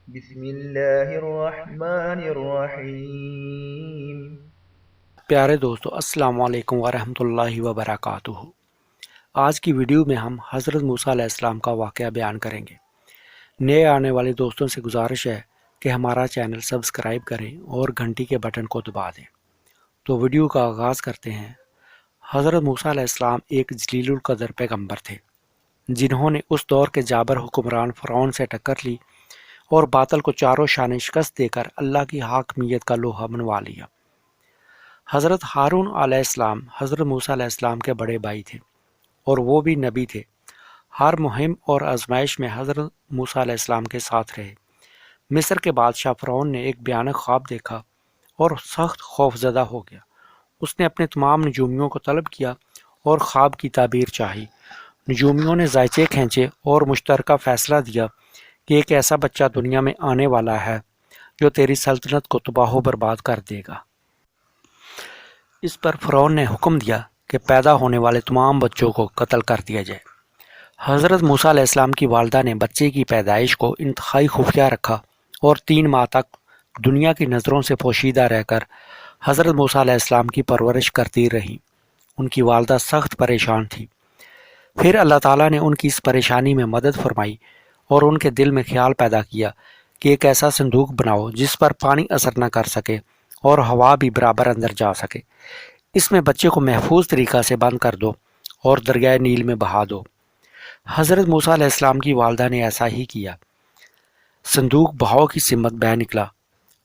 بسم اللہ الرحمن الرحیم۔ پیارے دوستو، السلام علیکم ورحمۃ اللہ وبرکاتہ۔ آج کی ویڈیو میں ہم حضرت موسیٰ علیہ السلام کا واقعہ بیان کریں گے۔ نئے آنے والے دوستوں سے گزارش ہے کہ ہمارا چینل سبسکرائب کریں اور گھنٹی کے بٹن کو دبا دیں۔ تو ویڈیو کا آغاز کرتے ہیں۔ حضرت موسیٰ علیہ السلام ایک جلیل القدر پیغمبر تھے، جنہوں نے اس دور کے جابر حکمران فرعون سے ٹکر لی اور باطل کو چاروں شانے شکست دے کر اللہ کی حاکمیت کا لوہا منوا لیا۔ حضرت ہارون علیہ السلام حضرت موسیٰ علیہ السلام کے بڑے بھائی تھے اور وہ بھی نبی تھے۔ ہر مہم اور آزمائش میں حضرت موسیٰ علیہ السلام کے ساتھ رہے۔ مصر کے بادشاہ فرعون نے ایک بھیانک خواب دیکھا اور سخت خوف زدہ ہو گیا۔ اس نے اپنے تمام نجومیوں کو طلب کیا اور خواب کی تعبیر چاہی۔ نجومیوں نے ذائچے کھینچے اور مشترکہ فیصلہ دیا کہ ایک ایسا بچہ دنیا میں آنے والا ہے جو تیری سلطنت کو تباہ و برباد کر دے گا۔ اس پر فرعون نے حکم دیا کہ پیدا ہونے والے تمام بچوں کو قتل کر دیا جائے۔ حضرت موسیٰ علیہ السلام کی والدہ نے بچے کی پیدائش کو انتہائی خفیہ رکھا اور 3 ماہ تک دنیا کی نظروں سے پوشیدہ رہ کر حضرت موسیٰ علیہ السلام کی پرورش کرتی رہیں۔ ان کی والدہ سخت پریشان تھی۔ پھر اللہ تعالیٰ نے ان کی اس پریشانی میں مدد فرمائی اور ان کے دل میں خیال پیدا کیا کہ ایک ایسا صندوق بناؤ جس پر پانی اثر نہ کر سکے اور ہوا بھی برابر اندر جا سکے۔ اس میں بچے کو محفوظ طریقہ سے بند کر دو اور دریائے نیل میں بہا دو۔ حضرت موسیٰ علیہ السلام کی والدہ نے ایسا ہی کیا۔ صندوق بہاؤ کی سمت بہ نکلا۔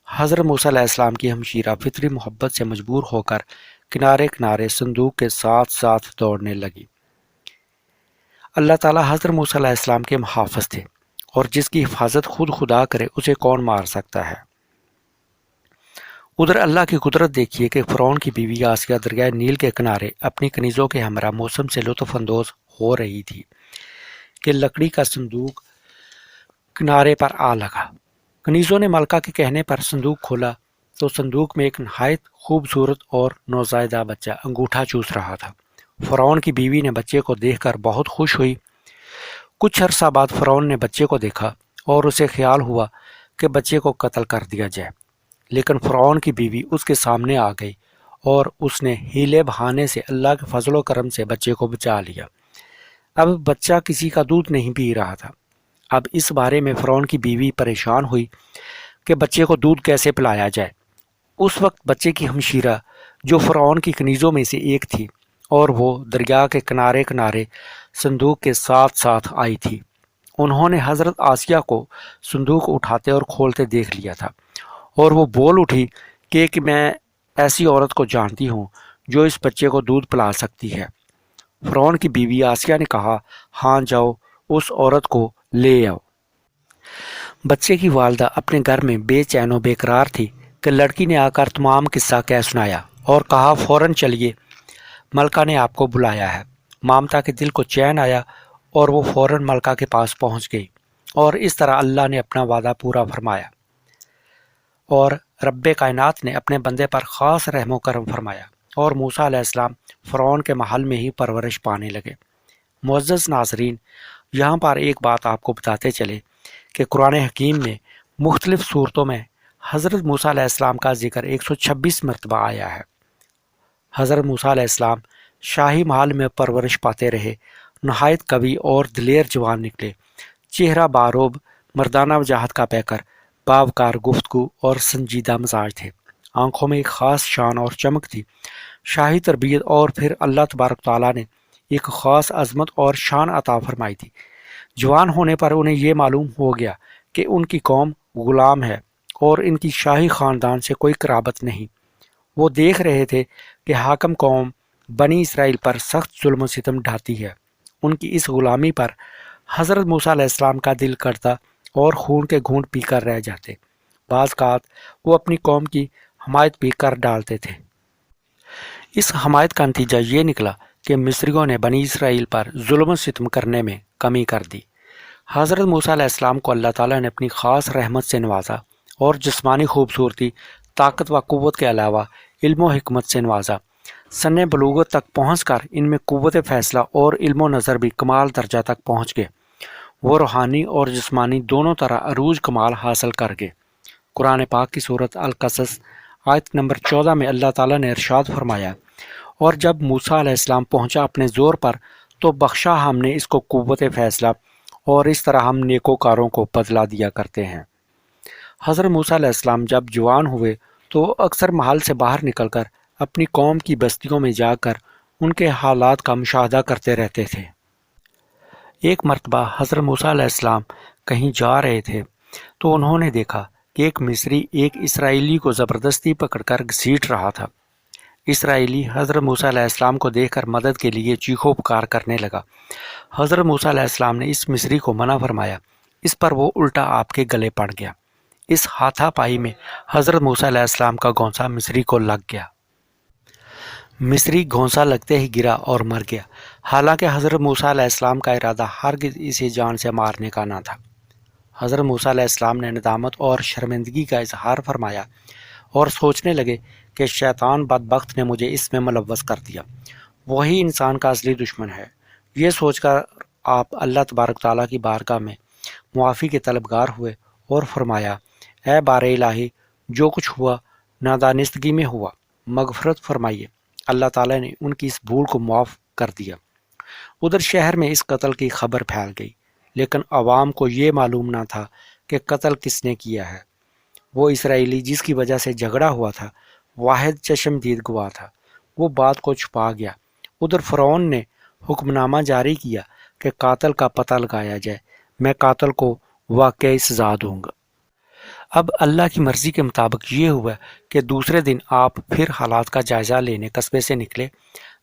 حضرت موسیٰ علیہ السلام کی ہمشیرہ فطری محبت سے مجبور ہو کر کنارے کنارے صندوق کے ساتھ ساتھ دوڑنے لگی۔ اللہ تعالیٰ حضرت موسیٰ علیہ السلام کے محافظ تھے، اور جس کی حفاظت خود خدا کرے اسے کون مار سکتا ہے۔ ادھر اللہ کی قدرت دیکھیے کہ فرعون کی بیوی آسیہ دریائے نیل کے کنارے اپنی کنیزوں کے ہمراہ موسم سے لطف اندوز ہو رہی تھی کہ لکڑی کا صندوق کنارے پر آ لگا۔ کنیزوں نے ملکہ کے کہنے پر صندوق کھولا تو صندوق میں ایک نہایت خوبصورت اور نوزائیدہ بچہ انگوٹھا چوس رہا تھا۔ فرعون کی بیوی نے بچے کو دیکھ کر بہت خوش ہوئی۔ کچھ عرصہ بعد فرعون نے بچے کو دیکھا اور اسے خیال ہوا کہ بچے کو قتل کر دیا جائے، لیکن فرعون کی بیوی اس کے سامنے آ گئی اور اس نے ہیلے بہانے سے اللہ کے فضل و کرم سے بچے کو بچا لیا۔ اب بچہ کسی کا دودھ نہیں پی رہا تھا۔ اب اس بارے میں فرعون کی بیوی پریشان ہوئی کہ بچے کو دودھ کیسے پلایا جائے۔ اس وقت بچے کی ہمشیرہ جو فرعون کی کنیزوں میں سے ایک تھی اور وہ دریا کے کنارے کنارے صندوق کے ساتھ ساتھ آئی تھی، انہوں نے حضرت آسیہ کو صندوق اٹھاتے اور کھولتے دیکھ لیا تھا، اور وہ بول اٹھی کہ میں ایسی عورت کو جانتی ہوں جو اس بچے کو دودھ پلا سکتی ہے۔ فرعون کی بیوی آسیہ نے کہا، ہاں جاؤ اس عورت کو لے آؤ۔ بچے کی والدہ اپنے گھر میں بے چین و بے قرار تھی کہ لڑکی نے آ کر تمام قصہ کہہ سنایا اور کہا، فوراً چلیے، ملکہ نے آپ کو بلایا ہے۔ مامتا کے دل کو چین آیا اور وہ فوراً ملکہ کے پاس پہنچ گئی، اور اس طرح اللہ نے اپنا وعدہ پورا فرمایا اور رب کائنات نے اپنے بندے پر خاص رحم و کرم فرمایا، اور موسیٰ علیہ السلام فرعون کے محل میں ہی پرورش پانے لگے۔ معزز ناظرین، یہاں پر ایک بات آپ کو بتاتے چلے کہ قرآن حکیم میں مختلف صورتوں میں حضرت موسیٰ علیہ السلام کا ذکر 126 مرتبہ آیا ہے۔ حضرت موسیٰ علیہ السلام شاہی محل میں پرورش پاتے رہے، نہایت قوی اور دلیر جوان نکلے، چہرہ باروب، مردانہ وجاہت کا پیکر، باوقار گفتگو اور سنجیدہ مزاج تھے۔ آنکھوں میں ایک خاص شان اور چمک تھی۔ شاہی تربیت اور پھر اللہ تبارک تعالیٰ نے ایک خاص عظمت اور شان عطا فرمائی تھی۔ جوان ہونے پر انہیں یہ معلوم ہو گیا کہ ان کی قوم غلام ہے اور ان کی شاہی خاندان سے کوئی قرابت نہیں۔ وہ دیکھ رہے تھے کہ حاکم قوم بنی اسرائیل پر سخت ظلم و ستم ڈھاتی ہے۔ ان کی اس غلامی پر حضرت موسیٰ علیہ السلام کا دل کرتا اور خون کے گھونٹ پی کر رہ جاتے۔ بعض اوقات وہ اپنی قوم کی حمایت بھی کر ڈالتے تھے۔ اس حمایت کا نتیجہ یہ نکلا کہ مصریوں نے بنی اسرائیل پر ظلم و ستم کرنے میں کمی کر دی۔ حضرت موسیٰ علیہ السلام کو اللہ تعالیٰ نے اپنی خاص رحمت سے نوازا اور جسمانی خوبصورتی، طاقت و قوت کے علاوہ علم و حکمت سے نوازا۔ سن بلوغت تک پہنچ کر ان میں قوت فیصلہ اور علم و نظر بھی کمال درجہ تک پہنچ گئے۔ وہ روحانی اور جسمانی دونوں طرح عروج کمال حاصل کر گئے۔ قرآن پاک کی صورت القصص آیت نمبر 14 میں اللہ تعالیٰ نے ارشاد فرمایا، اور جب موسیٰ علیہ السلام پہنچا اپنے زور پر تو بخشا ہم نے اس کو قوت فیصلہ، اور اس طرح ہم نیکوکاروں کو بدلہ دیا کرتے ہیں۔ حضرت موسیٰ علیہ السلام جب جوان ہوئے تو وہ اکثر محل سے باہر نکل کر اپنی قوم کی بستیوں میں جا کر ان کے حالات کا مشاہدہ کرتے رہتے تھے۔ ایک مرتبہ حضرت موسیٰ علیہ السلام کہیں جا رہے تھے تو انہوں نے دیکھا کہ ایک مصری ایک اسرائیلی کو زبردستی پکڑ کر گھسیٹ رہا تھا۔ اسرائیلی حضرت موسیٰ علیہ السلام کو دیکھ کر مدد کے لیے چیخو پکار کرنے لگا۔ حضرت موسیٰ علیہ السلام نے اس مصری کو منع فرمایا، اس پر وہ الٹا آپ کے گلے پڑ گیا۔ اس ہاتھا پائی میں حضرت موسیٰ علیہ السلام کا گھونسا مصری کو لگ گیا۔ مصری گھونسا لگتے ہی گرا اور مر گیا، حالانکہ حضرت موسیٰ علیہ السلام کا ارادہ ہرگز اسے جان سے مارنے کا نہ تھا۔ حضرت موسیٰ علیہ السلام نے ندامت اور شرمندگی کا اظہار فرمایا اور سوچنے لگے کہ شیطان بدبخت نے مجھے اس میں ملوث کر دیا، وہی انسان کا اصلی دشمن ہے۔ یہ سوچ کر آپ اللہ تبارک تعالیٰ کی بارگاہ میں معافی کے طلبگار ہوئے اور فرمایا، اے بار الہی، جو کچھ ہوا نادانستگی میں ہوا، مغفرت فرمائیے۔ اللہ تعالیٰ نے ان کی اس بھول کو معاف کر دیا۔ ادھر شہر میں اس قتل کی خبر پھیل گئی، لیکن عوام کو یہ معلوم نہ تھا کہ قتل کس نے کیا ہے۔ وہ اسرائیلی جس کی وجہ سے جھگڑا ہوا تھا واحد چشمدید گواہ تھا، وہ بات کو چھپا گیا۔ ادھر فرعون نے حکم نامہ جاری کیا کہ قاتل کا پتہ لگایا جائے، میں قاتل کو واقعی سزا دوں گا۔ اب اللہ کی مرضی کے مطابق یہ ہوا کہ دوسرے دن آپ پھر حالات کا جائزہ لینے قصبے سے نکلے۔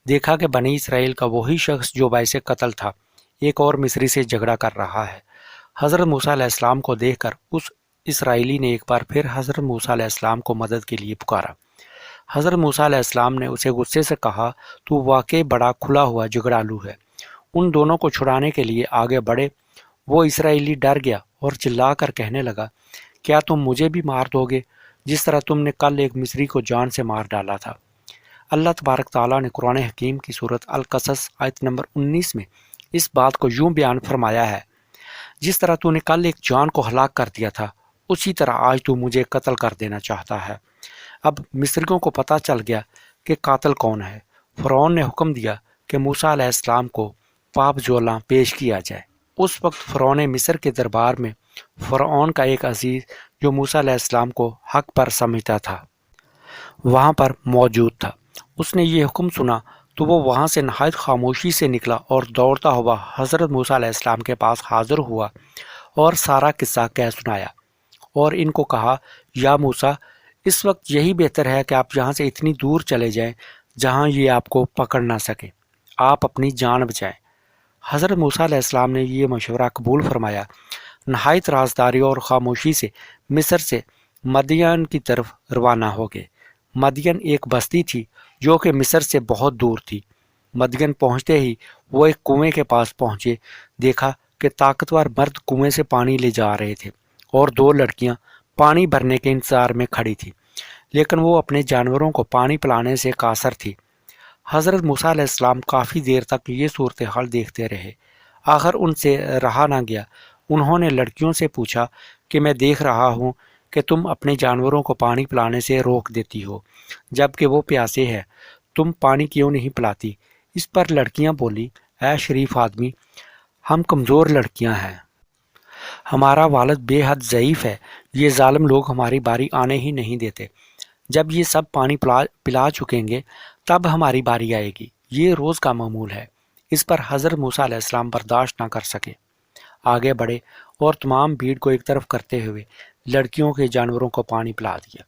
دیکھا کہ بنی اسرائیل کا وہی شخص جو باعث قتل تھا ایک اور مصری سے جھگڑا کر رہا ہے۔ حضرت موسیٰ علیہ السلام کو دیکھ کر اس اسرائیلی نے ایک بار پھر حضرت موسیٰ علیہ السلام کو مدد کے لیے پکارا۔ حضرت موسیٰ علیہ السلام نے اسے غصے سے کہا، تو واقعی بڑا کھلا ہوا جھگڑالو ہے۔ ان دونوں کو چھڑانے کے لیے آگے بڑھے۔ وہ اسرائیلی ڈر گیا اور چلا کر کہنے لگا، کیا تم مجھے بھی مار دو گے جس طرح تم نے کل ایک مصری کو جان سے مار ڈالا تھا؟ اللہ تبارک تعالیٰ نے قرآن حکیم کی صورت القصص آیت نمبر 19 میں اس بات کو یوں بیان فرمایا ہے، جس طرح تو نے کل ایک جان کو ہلاک کر دیا تھا اسی طرح آج تو مجھے قتل کر دینا چاہتا ہے۔ اب مصریوں کو پتہ چل گیا کہ قاتل کون ہے۔ فرعون نے حکم دیا کہ موسیٰ علیہ السلام کو پاپ جولاں پیش کیا جائے۔ اس وقت فرعون مصر کے دربار میں فرعون کا ایک عزیز جو موسیٰ علیہ السلام کو حق پر سمجھتا تھا وہاں پر موجود تھا۔ اس نے یہ حکم سنا تو وہ وہاں سے نہایت خاموشی سے نکلا اور دوڑتا ہوا حضرت موسیٰ علیہ السلام کے پاس حاضر ہوا اور سارا قصہ کہہ سنایا اور ان کو کہا، یا موسیٰ، اس وقت یہی بہتر ہے کہ آپ یہاں سے اتنی دور چلے جائیں جہاں یہ آپ کو پکڑ نہ سکیں، آپ اپنی جان بچائیں۔ حضرت موسیٰ علیہ السلام نے یہ مشورہ قبول فرمایا، نہایت رازداری اور خاموشی سے مصر سے مدین کی طرف روانہ ہو گئے۔ مدین ایک بستی تھی جو کہ مصر سے بہت دور تھی۔ مدین پہنچتے ہی وہ ایک کنویں کے پاس پہنچے، دیکھا کہ طاقتور مرد کنویں سے پانی لے جا رہے تھے اور دو لڑکیاں پانی بھرنے کے انتظار میں کھڑی تھی، لیکن وہ اپنے جانوروں کو پانی پلانے سے قاصر تھی۔ حضرت موسیٰ علیہ السلام کافی دیر تک یہ صورتحال دیکھتے رہے، آخر ان سے رہا نہ گیا۔ انہوں نے لڑکیوں سے پوچھا کہ میں دیکھ رہا ہوں کہ تم اپنے جانوروں کو پانی پلانے سے روک دیتی ہو جبکہ وہ پیاسے ہیں، تم پانی کیوں نہیں پلاتی؟ اس پر لڑکیاں بولی، اے شریف آدمی، ہم کمزور لڑکیاں ہیں، ہمارا والد بے حد ضعیف ہے، یہ ظالم لوگ ہماری باری آنے ہی نہیں دیتے، جب یہ سب پانی پلا چکیں گے تب ہماری باری آئے گی، یہ روز کا معمول ہے۔ اس پر حضرت موسیٰ علیہ السلام برداشت نہ کر سکے، آگے بڑھے اور تمام بھیڑ کو ایک طرف کرتے ہوئے لڑکیوں کے جانوروں کو پانی پلا دیا۔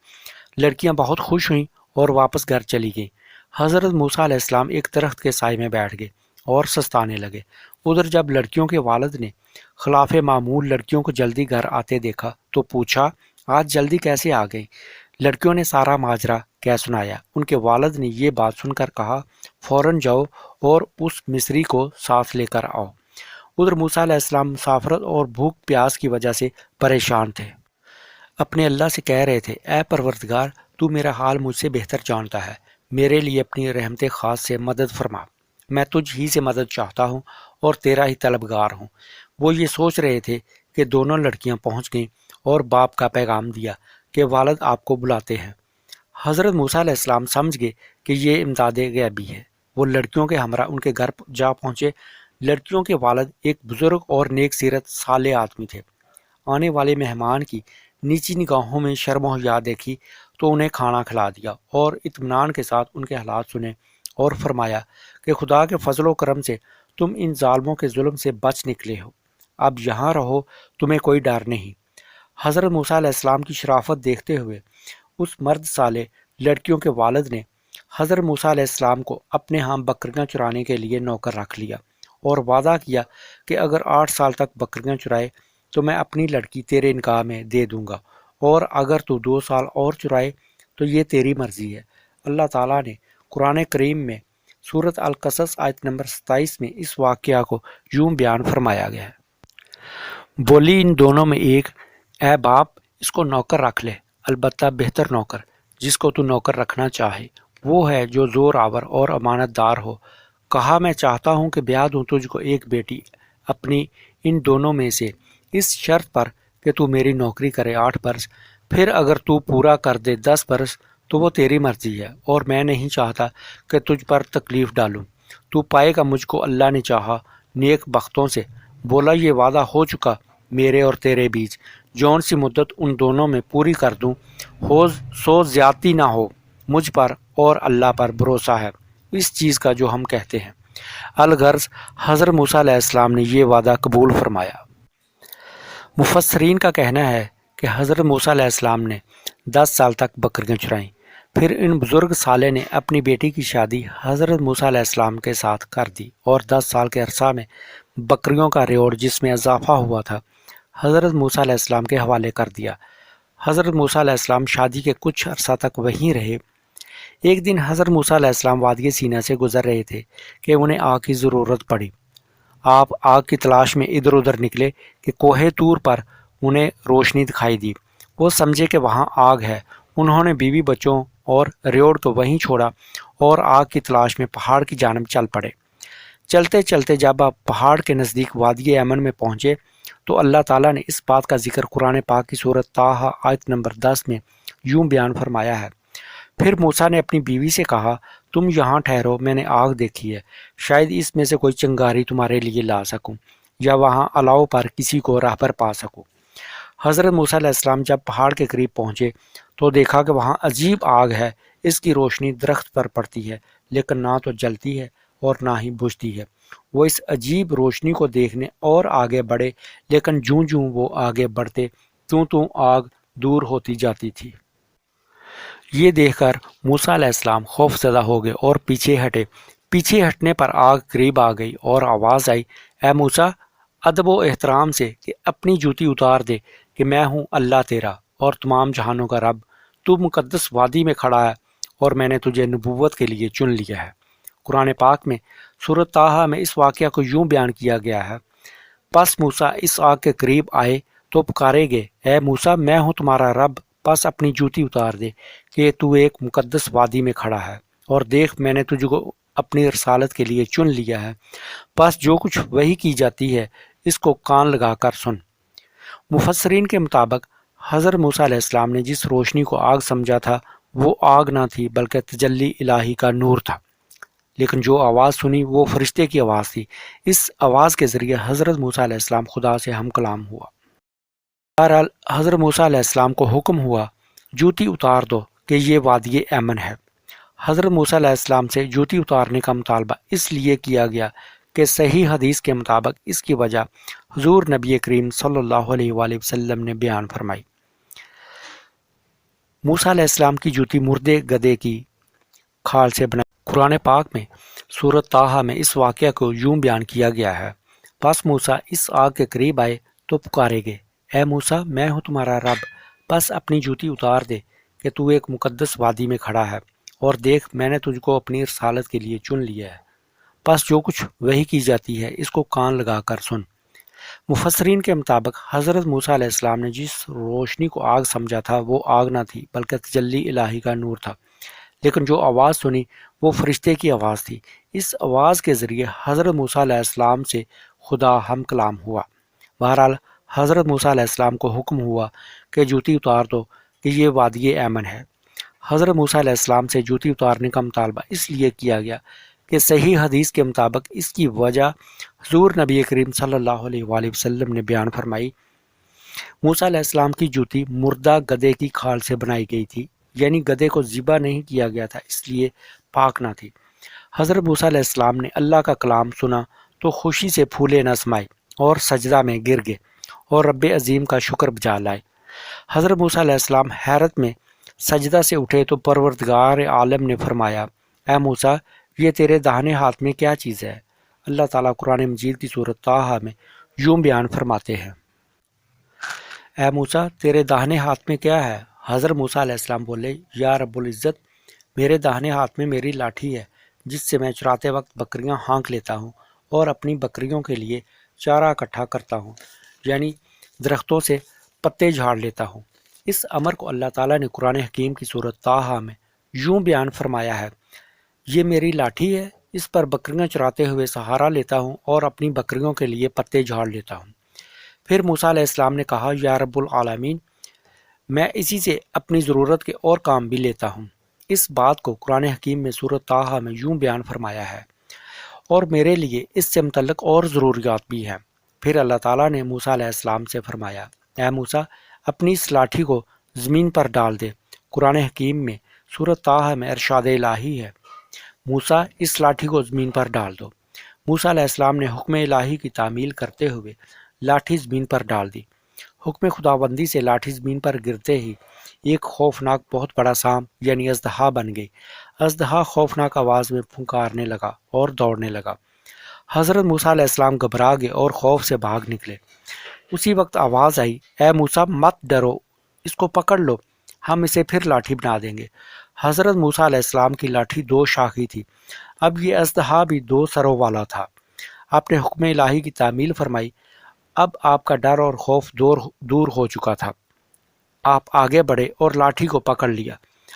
لڑکیاں بہت خوش ہوئیں اور واپس گھر چلی گئیں۔ حضرت موسیٰ علیہ السلام ایک درخت کے سائے میں بیٹھ گئے اور سستانے لگے۔ ادھر جب لڑکیوں کے والد نے خلاف معمول لڑکیوں کو جلدی گھر آتے دیکھا تو پوچھا، آج جلدی کیسے آ گئی؟ لڑکیوں نے سارا ماجرا کہہ سنایا۔ ان کے والد نے یہ بات سن کر کہا، فوراً جاؤ اور اس مصری کو ساتھ لے کر آؤ۔ ادھر موسیٰ علیہ السلام مسافرت اور بھوک پیاس کی وجہ سے پریشان تھے، اپنے اللہ سے کہہ رہے تھے، اے پروردگار، تو میرا حال مجھ سے بہتر جانتا ہے، میرے لیے اپنی رحمت خاص سے مدد فرما، میں تجھ ہی سے مدد چاہتا ہوں اور تیرا ہی طلبگار ہوں، وہ یہ سوچ رہے تھے کہ دونوں لڑکیاں پہنچ گئیں اور باپ کا پیغام دیا کہ والد آپ کو بلاتے ہیں۔ حضرت موسیٰ علیہ السلام سمجھ گئے کہ یہ امداد غیبی ہے۔ وہ لڑکیوں کے ہمراہ ان کے گھر جا پہنچے۔ لڑکیوں کے والد ایک بزرگ اور نیک سیرت صالح آدمی تھے۔ آنے والے مہمان کی نیچی نگاہوں میں شرم و حیا دیکھی تو انہیں کھانا کھلا دیا اور اطمینان کے ساتھ ان کے حالات سنے اور فرمایا کہ خدا کے فضل و کرم سے تم ان ظالموں کے ظلم سے بچ نکلے ہو، اب یہاں رہو، تمہیں کوئی ڈر نہیں۔ حضرت موسیٰ علیہ السلام کی شرافت دیکھتے ہوئے اس مرد صالح لڑکیوں کے والد نے حضرت موسیٰ علیہ السلام کو اپنے ہاں بکریاں چرانے کے لیے نوکر رکھ لیا اور وعدہ کیا کہ اگر 8 سال تک بکریاں چرائے تو میں اپنی لڑکی تیرے نکاح میں دے دوں گا، اور اگر تو 2 سال اور چرائے تو یہ تیری مرضی ہے۔ اللہ تعالیٰ نے قرآن کریم میں سورۃ القصص آیت نمبر 27 میں اس واقعہ کو یوں بیان فرمایا گیا ہے۔ بولی ان دونوں میں ایک، اے باپ اس کو نوکر رکھ لے، البتہ بہتر نوکر جس کو تو نوکر رکھنا چاہے وہ ہے جو زور آور اور امانت دار ہو۔ کہا میں چاہتا ہوں کہ بیاہ دوں تجھ کو ایک بیٹی اپنی ان دونوں میں سے، اس شرط پر کہ تو میری نوکری کرے 8 برس، پھر اگر تو پورا کر دے 10 برس تو وہ تیری مرضی ہے، اور میں نہیں چاہتا کہ تجھ پر تکلیف ڈالوں۔ تو پائے گا مجھ کو اللہ نے چاہا نیک بختوں سے۔ بولا یہ وعدہ ہو چکا میرے اور تیرے بیچ، جون سی مدت ان دونوں میں پوری کر دوں ہو سو زیادتی نہ ہو، مجھ پر اور اللہ پر بھروسہ ہے اس چیز کا جو ہم کہتے ہیں۔ الغرض حضرت موسیٰ علیہ السلام نے یہ وعدہ قبول فرمایا۔ مفسرین کا کہنا ہے کہ حضرت موسیٰ علیہ السلام نے 10 سال تک بکریاں چرائیں، پھر ان بزرگ صالح نے اپنی بیٹی کی شادی حضرت موسیٰ علیہ السلام کے ساتھ کر دی، اور 10 سال کے عرصہ میں بکریوں کا ریوڑ جس میں اضافہ ہوا تھا حضرت موسیٰ علیہ السلام کے حوالے کر دیا۔ حضرت موسیٰ علیہ السلام شادی کے کچھ عرصہ تک وہیں رہے۔ ایک دن حضرت موسیٰ علیہ السلام وادی سینا سے گزر رہے تھے کہ انہیں آگ کی ضرورت پڑی۔ آپ آگ کی تلاش میں ادھر ادھر نکلے کہ کوہ طور پر انہیں روشنی دکھائی دی۔ وہ سمجھے کہ وہاں آگ ہے۔ انہوں نے بیوی بچوں اور ریوڑ کو وہیں چھوڑا اور آگ کی تلاش میں پہاڑ کی جانب چل پڑے۔ چلتے چلتے جب آپ پہاڑ کے نزدیک وادی ایمن میں پہنچے تو اللہ تعالیٰ نے اس بات کا ذکر قرآن پاک کی سورۃ طٰہٰ آیت نمبر 10 میں یوں بیان فرمایا ہے۔ پھر موسیٰ نے اپنی بیوی سے کہا تم یہاں ٹھہرو، میں نے آگ دیکھی ہے، شاید اس میں سے کوئی چنگاری تمہارے لیے لا سکوں یا وہاں الاؤ پر کسی کو راہ پر پا سکوں۔ حضرت موسیٰ علیہ السلام جب پہاڑ کے قریب پہنچے تو دیکھا کہ وہاں عجیب آگ ہے۔ اس کی روشنی درخت پر پڑتی ہے لیکن نہ تو جلتی ہے اور نہ ہی بجھتی ہے۔ وہ اس عجیب روشنی کو دیکھنے اور آگے بڑھے، لیکن جوں جوں وہ آگے بڑھتے توں آگ دور ہوتی جاتی تھی۔ یہ دیکھ کر موسیٰ علیہ السلام خوف زدہ ہو گئے اور پیچھے ہٹے۔ پیچھے ہٹنے پر آگ قریب آ گئی اور آواز آئی، اے موسیٰ ادب و احترام سے کہ اپنی جوتی اتار دے کہ میں ہوں اللہ تیرا اور تمام جہانوں کا رب۔ تو مقدس وادی میں کھڑا ہے اور میں نے تجھے نبوت کے لیے چن لیا ہے۔ قرآن پاک میں سورۃ طٰہٰ میں اس واقعہ کو یوں بیان کیا گیا ہے، پس موسیٰ اس آگ کے قریب آئے تو پکارے گئے، اے موسیٰ میں ہوں تمہارا رب، پس اپنی جوتی اتار دے کہ تو ایک مقدس وادی میں کھڑا ہے، اور دیکھ میں نے تجھ کو اپنی رسالت کے لیے چن لیا ہے، پس جو کچھ وحی کی جاتی ہے اس کو کان لگا کر سن۔ مفسرین کے مطابق حضرت موسیٰ علیہ السلام نے جس روشنی کو آگ سمجھا تھا وہ آگ نہ تھی بلکہ تجلی الہی کا نور تھا، لیکن جو آواز سنی وہ فرشتے کی آواز تھی۔ اس آواز کے ذریعے حضرت موسیٰ علیہ السلام خدا سے ہم کلام ہوا۔ بہرحال حضرت موسیٰ علیہ السلام کو حکم ہوا جوتی اتار دو کہ یہ وادی ایمن ہے۔ حضرت موسیٰ علیہ السلام سے جوتی اتارنے کا مطالبہ اس لیے کیا گیا کہ صحیح حدیث کے مطابق اس کی وجہ حضور نبی کریم صلی اللہ علیہ وآلہ وسلم نے بیان فرمائی۔ موسیٰ علیہ السلام کی جوتی مردے گدھے کی کھال سے بنائی۔ قرآن پاک میں سورۃ طٰہٰ میں اس واقعہ کو یوں بیان کیا گیا ہے، پس موسیٰ اس آگ کے قریب آئے تو پکارے گئے، اے موسیٰ میں ہوں تمہارا رب، پس اپنی جوتی اتار دے کہ تو ایک مقدس وادی میں کھڑا ہے، اور دیکھ میں نے تجھ کو اپنی رسالت کے لیے چن لیا ہے، پس جو کچھ وحی کی جاتی ہے اس کو کان لگا کر سن۔ مفسرین کے مطابق حضرت موسیٰ علیہ السلام نے جس روشنی کو آگ سمجھا تھا وہ آگ نہ تھی بلکہ تجلی الہی کا نور تھا، لیکن جو آواز سنی وہ فرشتے کی آواز تھی۔ اس آواز کے ذریعے حضرت موسیٰ علیہ السلام سے خدا ہم کلام ہوا۔ بہرحال حضرت موسیٰ علیہ السلام کو حکم ہوا کہ جوتی اتار دو کہ یہ وادی ایمن ہے۔ حضرت موسیٰ علیہ السلام سے جوتی اتارنے کا مطالبہ اس لیے کیا گیا کہ صحیح حدیث کے مطابق اس کی وجہ حضور نبی کریم صلی اللہ علیہ وآلہ وسلم نے بیان فرمائی۔ موسیٰ علیہ السلام کی جوتی مردہ گدھے کی کھال سے بنائی گئی تھی، یعنی گدھے کو ذبح نہیں کیا گیا تھا، اس لیے پاک نہ تھی۔ حضرت موسیٰ علیہ السلام نے اللہ کا کلام سنا تو خوشی سے پھولے نہ سمائے اور سجدہ میں گر گئے اور رب عظیم کا شکر بجا لائے۔ حضرت موسیٰ علیہ السلام حیرت میں سجدہ سے اٹھے تو پروردگار عالم نے فرمایا، اے موسیٰ، یہ تیرے داہنے ہاتھ میں کیا چیز ہے؟ اللہ تعالیٰ قرآن مجید کی سورۃ طٰہٰ میں یوں بیان فرماتے ہیں، اے موسیٰ، تیرے داہنے ہاتھ میں کیا ہے؟ حضرت موسیٰ علیہ السلام بولے، یا رب العزت، میرے داہنے ہاتھ میں میری لاٹھی ہے جس سے میں چراتے وقت بکریاں ہانک لیتا ہوں اور اپنی بکریوں کے لیے چارہ اکٹھا کرتا ہوں، یعنی درختوں سے پتے جھاڑ لیتا ہوں۔ اس امر کو اللہ تعالیٰ نے قرآن حکیم کی سورۃ طٰہٰ میں یوں بیان فرمایا ہے، یہ میری لاٹھی ہے، اس پر بکریاں چراتے ہوئے سہارا لیتا ہوں اور اپنی بکریوں کے لیے پتے جھاڑ لیتا ہوں۔ پھر موسیٰ علیہ السلام نے کہا، یا رب العالمین، میں اسی سے اپنی ضرورت کے اور کام بھی لیتا ہوں۔ اس بات کو قرآن حکیم میں سورۃ طٰہٰ میں یوں بیان فرمایا ہے، اور میرے لیے اس سے متعلق اور ضروریات بھی ہیں۔ پھر اللہ تعالیٰ نے موسیٰ علیہ السلام سے فرمایا، اے موسیٰ، اپنی اس لاٹھی کو زمین پر ڈال دے۔ قرآن حکیم میں سورۃ طٰہٰ میں ارشاد الہی ہے، موسیٰ، اس لاٹھی کو زمین پر ڈال دو۔ موسیٰ علیہ السلام نے حکم الہی کی تعمیل کرتے ہوئے لاٹھی زمین پر ڈال دی۔ حکم خداوندی سے لاٹھی زمین پر گرتے ہی ایک خوفناک بہت بڑا سانپ یعنی اژدہا بن گئی۔ اژدہا خوفناک آواز میں پھنکارنے لگا اور دوڑنے لگا۔ حضرت موسیٰ علیہ السلام گھبرا گئے اور خوف سے بھاگ نکلے۔ اسی وقت آواز آئی، اے موسیٰ، مت ڈرو، اس کو پکڑ لو، ہم اسے پھر لاٹھی بنا دیں گے۔ حضرت موسیٰ علیہ السلام کی لاٹھی دو شاخی تھی، اب یہ اژدہا بھی دو سروں والا تھا۔ آپ نے حکم الہی کی تعمیل فرمائی، اب آپ کا ڈر اور خوف دور ہو چکا تھا۔ آپ آگے بڑھے اور لاٹھی کو پکڑ لیا۔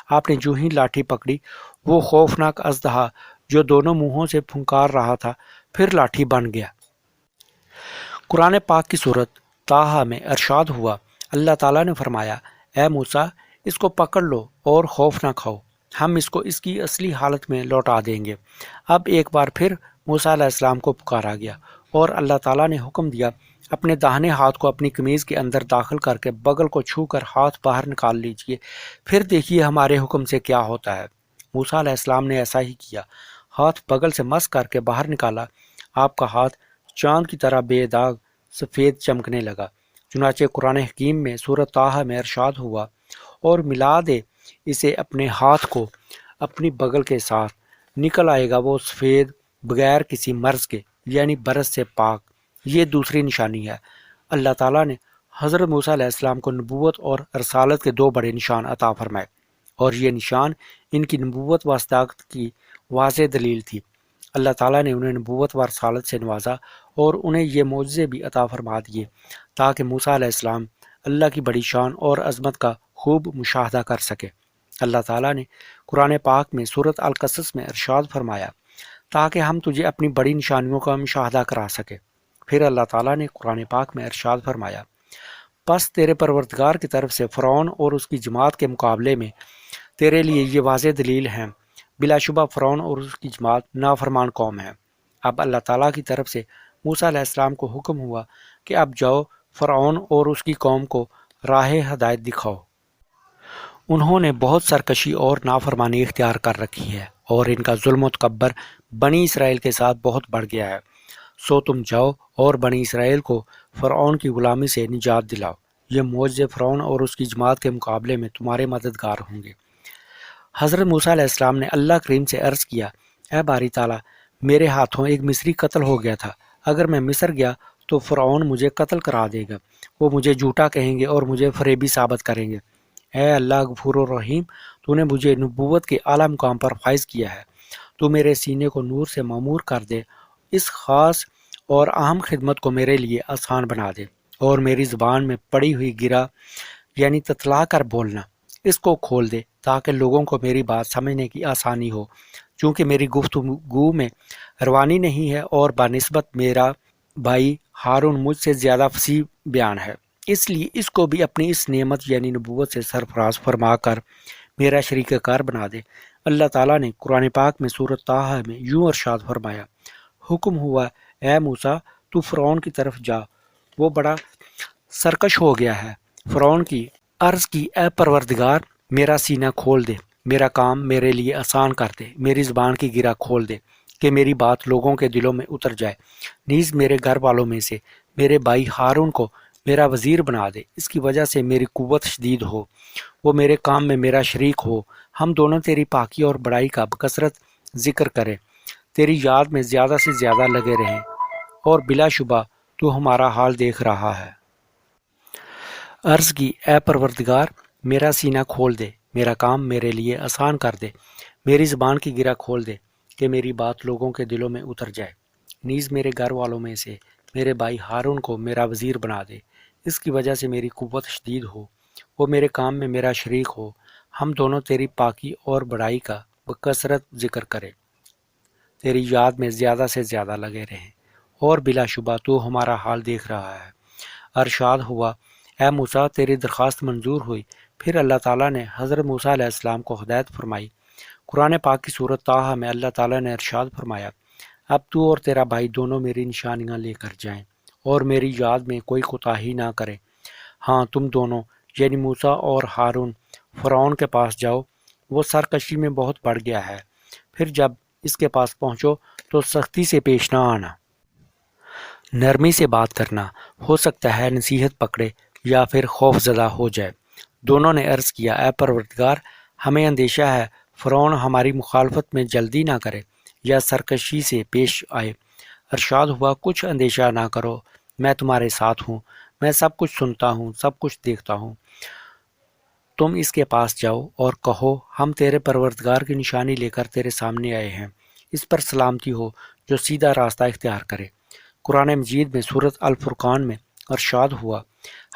آپ نے جو ہی لاٹھی پکڑی، وہ خوفناک اژدہا جو دونوں منہوں سے پھنکار رہا تھا پھر لاٹھی بن گیا۔ قرآن پاک کی سورۃ طٰہٰ میں ارشاد ہوا، اللہ تعالیٰ نے فرمایا، اے موسیٰ، اس کو پکڑ لو اور خوف نہ کھاؤ، ہم اس کو اس کی اصلی حالت میں لوٹا دیں گے۔ اب ایک بار پھر موسیٰ علیہ السلام کو پکارا گیا اور اللہ تعالیٰ نے حکم دیا، اپنے داہنے ہاتھ کو اپنی قمیض کے اندر داخل کر کے بغل کو چھو کر ہاتھ باہر نکال لیجئے، پھر دیکھیے ہمارے حکم سے کیا ہوتا ہے۔ موسیٰ علیہ السلام نے ایسا ہی کیا، ہاتھ بغل سے مس کر کے باہر نکالا۔ آپ کا ہاتھ چاند کی طرح بے داغ سفید چمکنے لگا۔ چنانچہ قرآن حکیم میں سورۃ طٰہٰ میں ارشاد ہوا، اور ملا دے اسے اپنے ہاتھ کو اپنی بغل کے ساتھ، نکل آئے گا وہ سفید بغیر کسی مرض کے، یعنی برس سے پاک۔ یہ دوسری نشانی ہے۔ اللہ تعالیٰ نے حضرت موسیٰ علیہ السلام کو نبوت اور رسالت کے دو بڑے نشان عطا فرمائے، اور یہ نشان ان کی نبوت و صداقت کی واضح دلیل تھی۔ اللہ تعالیٰ نے انہیں نبوت و رسالت سے نوازا اور انہیں یہ معجزے بھی عطا فرما دیے تاکہ موسیٰ علیہ السلام اللہ کی بڑی شان اور عظمت کا خوب مشاہدہ کر سکے۔ اللہ تعالیٰ نے قرآن پاک میں سورۃ القصص میں ارشاد فرمایا، تاکہ ہم تجھے اپنی بڑی نشانیوں کا مشاہدہ کرا سکے۔ پھر اللہ تعالیٰ نے قرآن پاک میں ارشاد فرمایا، پس تیرے پروردگار کی طرف سے فرعون اور اس کی جماعت کے مقابلے میں تیرے لیے یہ واضح دلیل ہیں، بلا شبہ فرعون اور اس کی جماعت نافرمان قوم ہے۔ اب اللہ تعالیٰ کی طرف سے موسیٰ علیہ السلام کو حکم ہوا کہ اب جاؤ فرعون اور اس کی قوم کو راہ ہدایت دکھاؤ۔ انہوں نے بہت سرکشی اور نافرمانی اختیار کر رکھی ہے اور ان کا ظلم و تکبر بنی اسرائیل کے ساتھ بہت بڑھ گیا ہے، سو تم جاؤ اور بنی اسرائیل کو فرعون کی غلامی سے نجات دلاؤ۔ یہ معجزے فرعون اور اس کی جماعت کے مقابلے میں تمہارے مددگار ہوں گے۔ حضرت موسیٰ علیہ السلام نے اللہ کریم سے عرض کیا، اے باری تعالیٰ، میرے ہاتھوں ایک مصری قتل ہو گیا تھا، اگر میں مصر گیا تو فرعون مجھے قتل کرا دے گا، وہ مجھے جھوٹا کہیں گے اور مجھے فریبی ثابت کریں گے۔ اے اللہ غفور الرحیم، تو نے مجھے نبوت کے اعلیٰ مقام پر فائز کیا ہے، تو میرے سینے کو نور سے معمور کر دے، اس خاص اور اہم خدمت کو میرے لیے آسان بنا دے، اور میری زبان میں پڑی ہوئی گرا یعنی تتلا کر بولنا اس کو کھول دے، تاکہ لوگوں کو میری بات سمجھنے کی آسانی ہو، چونکہ میری گفتگو میں روانی نہیں ہے اور بنسبت میرا بھائی ہارون مجھ سے زیادہ فصیح بیان ہے، اس لیے اس کو بھی اپنی اس نعمت یعنی نبوت سے سرفراز فرما کر میرا شریک کار بنا دے۔ اللہ تعالیٰ نے قرآن پاک میں سورۃ طٰہٰ میں یوں ارشاد فرمایا، حکم ہوا اے موسیٰ تو فرعون کی طرف جا، وہ بڑا سرکش ہو گیا ہے۔ فرعون کی عرض کی اے پروردگار میرا سینہ کھول دے، میرا کام میرے لیے آسان کر دے، میری زبان کی گرہ کھول دے کہ میری بات لوگوں کے دلوں میں اتر جائے، نیز میرے گھر والوں میں سے میرے بھائی ہارون کو میرا وزیر بنا دے، اس کی وجہ سے میری قوت شدید ہو، وہ میرے کام میں میرا شریک ہو، ہم دونوں تیری پاکی اور بڑائی کا بکثرت ذکر کریں، تیری یاد میں زیادہ سے زیادہ لگے رہیں، اور بلا شبہ تو ہمارا حال دیکھ رہا ہے۔ عرض کی اے پروردگار میرا سینہ کھول دے، میرا کام میرے لیے آسان کر دے، میری زبان کی گرہ کھول دے کہ میری بات لوگوں کے دلوں میں اتر جائے، نیز میرے گھر والوں میں سے میرے بھائی ہارون کو میرا وزیر بنا دے، اس کی وجہ سے میری قوت شدید ہو، وہ میرے کام میں میرا شریک ہو، ہم دونوں تیری پاکی اور بڑائی کا بکثرت ذکر کریں، تیری یاد میں زیادہ سے زیادہ لگے رہیں، اور بلا شبہ تو ہمارا حال دیکھ رہا ہے۔ ارشاد ہوا اے موسیٰ تیری درخواست منظور ہوئی۔ پھر اللہ تعالیٰ نے حضرت موسیٰ علیہ السلام کو ہدایت فرمائی۔ قرآن پاک کی سورۃ طٰہٰ میں اللہ تعالیٰ نے ارشاد فرمایا، اب تو اور تیرا بھائی دونوں میری نشانیاں لے کر جائیں اور میری یاد میں کوئی کوتاہی نہ کریں، ہاں تم دونوں یعنی موسیٰ اور ہارون فرعون کے پاس جاؤ، وہ سرکشی میں بہت بڑھ گیا ہے، پھر جب اس کے پاس پہنچو تو سختی سے پیش نہ آنا، نرمی سے بات کرنا، ہو سکتا ہے نصیحت پکڑے یا پھر خوف زدہ ہو جائے۔ دونوں نے عرض کیا اے پروردگار ہمیں اندیشہ ہے فرعون ہماری مخالفت میں جلدی نہ کرے یا سرکشی سے پیش آئے۔ ارشاد ہوا کچھ اندیشہ نہ کرو، میں تمہارے ساتھ ہوں، میں سب کچھ سنتا ہوں، سب کچھ دیکھتا ہوں، تم اس کے پاس جاؤ اور کہو ہم تیرے پروردگار کی نشانی لے کر تیرے سامنے آئے ہیں، اس پر سلامتی ہو جو سیدھا راستہ اختیار کرے۔ قرآن مجید میں سورۃ الفرقان میں ارشاد ہوا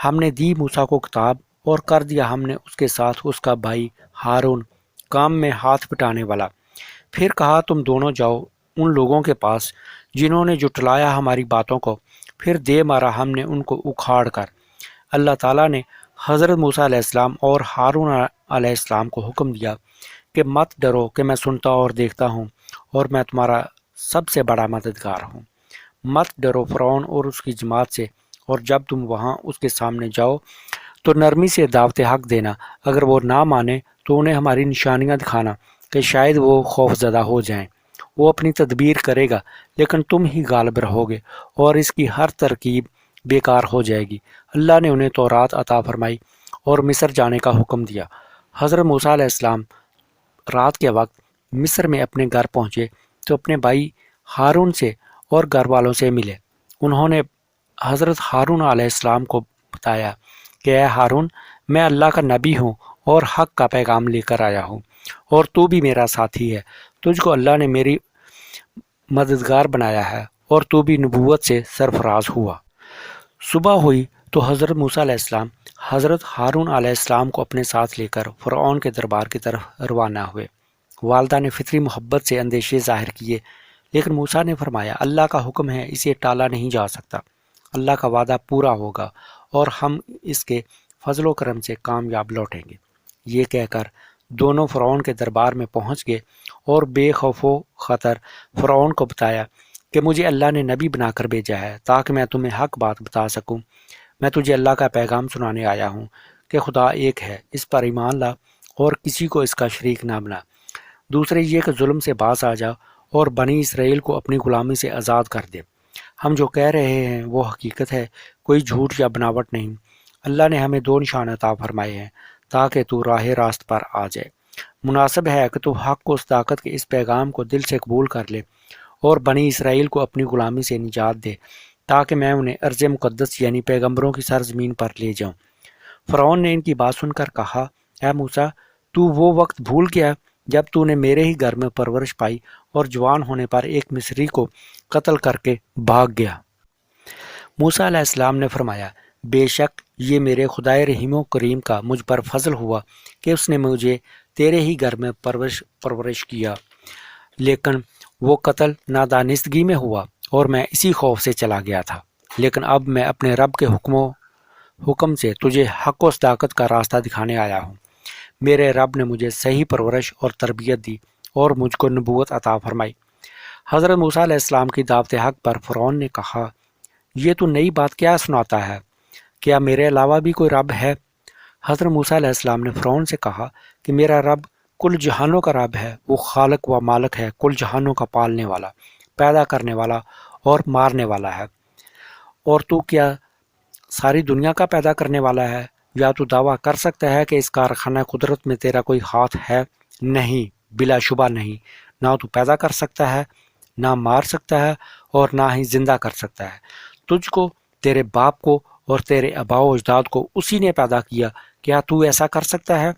ہم نے دی موسیٰ کو کتاب اور کر دیا ہم نے اس کے ساتھ اس کا بھائی ہارون کام میں ہاتھ بٹانے والا، پھر کہا تم دونوں جاؤ ان لوگوں کے پاس جنہوں نے جھٹلایا ہماری باتوں کو، پھر دے مارا ہم نے ان کو اکھاڑ کر۔ اللہ تعالیٰ نے حضرت موسیٰ علیہ السلام اور ہارون علیہ السلام کو حکم دیا کہ مت ڈرو کہ میں سنتا اور دیکھتا ہوں اور میں تمہارا سب سے بڑا مددگار ہوں۔ مت ڈرو فرعون اور اس کی جماعت سے، اور جب تم وہاں اس کے سامنے جاؤ تو نرمی سے دعوت حق دینا، اگر وہ نہ مانے تو انہیں ہماری نشانیاں دکھانا کہ شاید وہ خوف زدہ ہو جائیں، وہ اپنی تدبیر کرے گا لیکن تم ہی غالب رہو گے اور اس کی ہر ترکیب بیکار ہو جائے گی۔ اللہ نے انہیں تورات عطا فرمائی اور مصر جانے کا حکم دیا۔ حضرت موسیٰ علیہ السلام رات کے وقت مصر میں اپنے گھر پہنچے تو اپنے بھائی ہارون سے اور گھر والوں سے ملے۔ انہوں نے حضرت ہارون علیہ السلام کو بتایا کہ اے ہارون میں اللہ کا نبی ہوں اور حق کا پیغام لے کر آیا ہوں، اور تو بھی میرا ساتھی ہے، تجھ کو اللہ نے میری مددگار بنایا ہے اور تو بھی نبوت سے سرفراز ہوا۔ صبح ہوئی تو حضرت موسیٰ علیہ السلام حضرت ہارون علیہ السلام کو اپنے ساتھ لے کر فرعون کے دربار کی طرف روانہ ہوئے۔ والدہ نے فطری محبت سے اندیشے ظاہر کیے، لیکن موسیٰ نے فرمایا اللہ کا حکم ہے، اسے ٹالا نہیں جا سکتا، اللہ کا وعدہ پورا ہوگا اور ہم اس کے فضل و کرم سے کامیاب لوٹیں گے۔ یہ کہہ کر دونوں فرعون کے دربار میں پہنچ گئے اور بے خوف و خطر فرعون کو بتایا کہ مجھے اللہ نے نبی بنا کر بھیجا ہے تاکہ میں تمہیں حق بات بتا سکوں، میں تجھے اللہ کا پیغام سنانے آیا ہوں کہ خدا ایک ہے، اس پر ایمان لا اور کسی کو اس کا شریک نہ بنا، دوسرے یہ کہ ظلم سے باز آ جا اور بنی اسرائیل کو اپنی غلامی سے آزاد کر دے، ہم جو کہہ رہے ہیں وہ حقیقت ہے، کوئی جھوٹ یا بناوٹ نہیں۔ اللہ نے ہمیں دو نشان عطا فرمائے ہیں تاکہ تو راہ راست پر آ جائے، مناسب ہے کہ تو حق کو صداقت کے اس پیغام کو دل سے قبول کر لے اور بنی اسرائیل کو اپنی غلامی سے نجات دے تاکہ میں انہیں ارض مقدس یعنی پیغمبروں کی سرزمین پر لے جاؤں۔ فرعون نے ان کی بات سن کر کہا اے موسیٰ تو وہ وقت بھول گیا جب تو نے میرے ہی گھر میں پرورش پائی اور جوان ہونے پر ایک مصری کو قتل کر کے بھاگ گیا۔ موسیٰ علیہ السلام نے فرمایا بے شک یہ میرے خدائے رحیم و کریم کا مجھ پر فضل ہوا کہ اس نے مجھے تیرے ہی گھر میں پرورش کیا، لیکن وہ قتل نادانستگی میں ہوا اور میں اسی خوف سے چلا گیا تھا، لیکن اب میں اپنے رب کے حکم سے تجھے حق و صداقت کا راستہ دکھانے آیا ہوں۔ میرے رب نے مجھے صحیح پرورش اور تربیت دی اور مجھ کو نبوت عطا فرمائی۔ حضرت موسیٰ علیہ السلام کی دعوت حق پر فرعون نے کہا، یہ تو نئی بات کیا سناتا ہے؟ کیا میرے علاوہ بھی کوئی رب ہے؟ حضرت موسیٰ علیہ السلام نے فرعون سے کہا کہ میرا رب کل جہانوں کا رب ہے، وہ خالق و مالک ہے، کل جہانوں کا پالنے والا، پیدا کرنے والا اور مارنے والا ہے۔ اور تو کیا ساری دنیا کا پیدا کرنے والا ہے؟ یا تو دعویٰ کر سکتا ہے کہ اس کارخانہ قدرت میں تیرا کوئی ہاتھ ہے؟ نہیں، بلا شبہ نہیں۔ نہ تو پیدا کر سکتا ہے، نہ مار سکتا ہے، اور نہ ہی زندہ کر سکتا ہے۔ تجھ کو، تیرے باپ کو اور تیرے آباء و اجداد کو اسی نے پیدا کیا، کیا تو ایسا کر سکتا ہے؟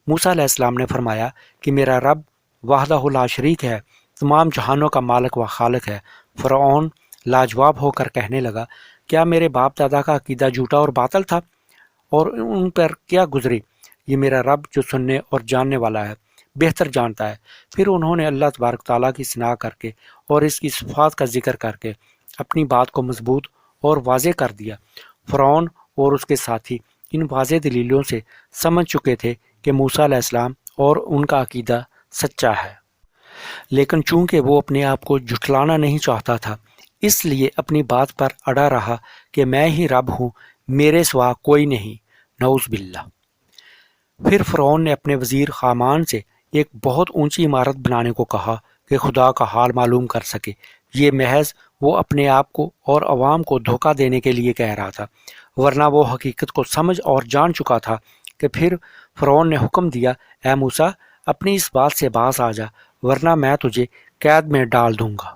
موسیٰ علیہ السلام نے فرمایا کہ میرا رب وحدہ لا شریک ہے، تمام جہانوں کا مالک و خالق ہے۔ فرعون لاجواب ہو کر کہنے لگا، کیا میرے باپ دادا کا عقیدہ جھوٹا اور باطل تھا، اور ان پر کیا گزری؟ یہ میرا رب جو سننے اور جاننے والا ہے، بہتر جانتا ہے۔ پھر انہوں نے اللہ تبارک تعالیٰ کی ثنا کر کے اور اس کی صفات کا ذکر کر کے اپنی بات کو مضبوط اور واضح کر دیا۔ فرعون اور اس کے ساتھی ان واضح دلیلوں سے سمجھ چکے تھے کہ موسیٰ علیہ السلام اور ان کا عقیدہ سچا ہے، لیکن چونکہ وہ اپنے آپ کو جھٹلانا نہیں چاہتا تھا، اس لیے اپنی بات پر اڑا رہا کہ میں ہی رب ہوں، میرے سوا کوئی نہیں، نعوذ باللہ۔ پھر فرعون نے اپنے وزیر حامان سے ایک بہت اونچی عمارت بنانے کو کہا کہ خدا کا حال معلوم کر سکے۔ یہ محض وہ اپنے آپ کو اور عوام کو دھوکہ دینے کے لیے کہہ رہا تھا، ورنہ وہ حقیقت کو سمجھ اور جان چکا تھا۔ کہ پھر فرعون نے حکم دیا، اے موسیٰ، اپنی اس بات سے باز آ جا، ورنہ میں تجھے قید میں ڈال دوں گا۔